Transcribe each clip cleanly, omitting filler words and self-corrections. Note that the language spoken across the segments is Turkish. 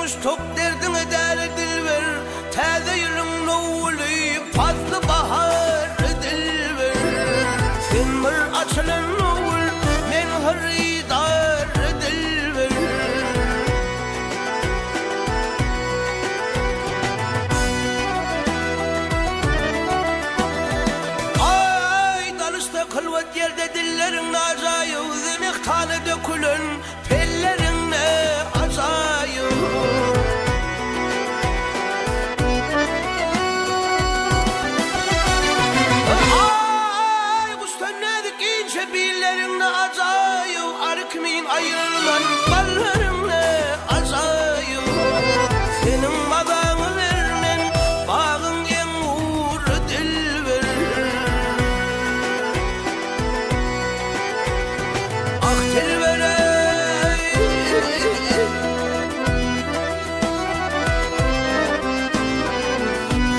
durmuş tok derdine der dilber. Taze yılın novuli fazla bahar dilber. Sen bir açılan novul men haridar dilber. Ay danışta kılvat yerde dillerin acayip. Zemek tane dökülün pellerin ne acayip. Ay bu sönnedik ince billerin ne acayip. Arıkmin ayrılman ballerin ne acayip. Senin madanı vermen bağın en uğur dilber. Ah dilber ey.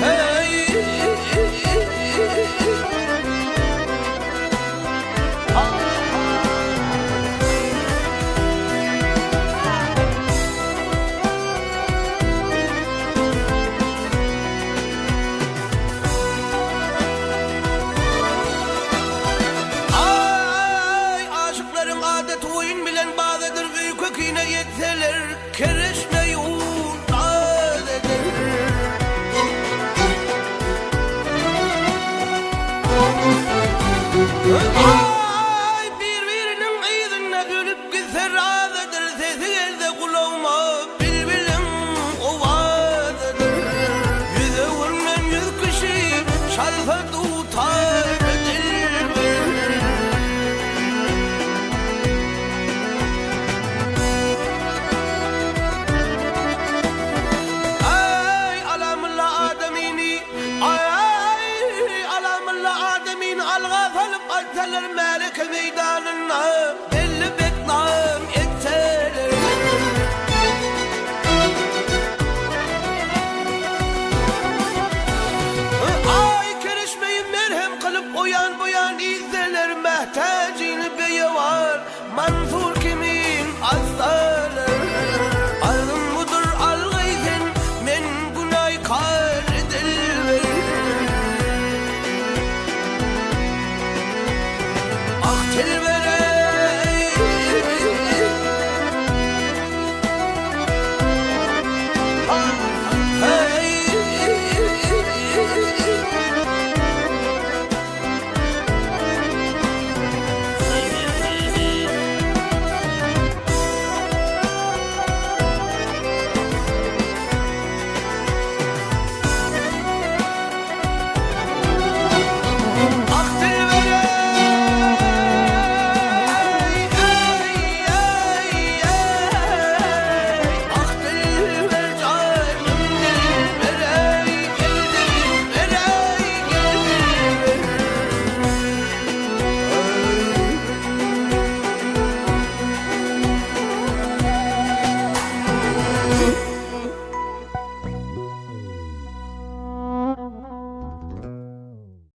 Hey. Ay aşıkların adet oyun bilen bağdadır. Köküne yetseler kerişme yoğun adedir. Ay birbirinin iyidine gülüp gitse razedir. Sesi elde kulağıma bilbilin ovadedir. Yüze vurmen yüz kişi şalfa tutar dilber. Ay alamılla ademini, ay alamılla ademini algaz alıp alsalar melek meydanına.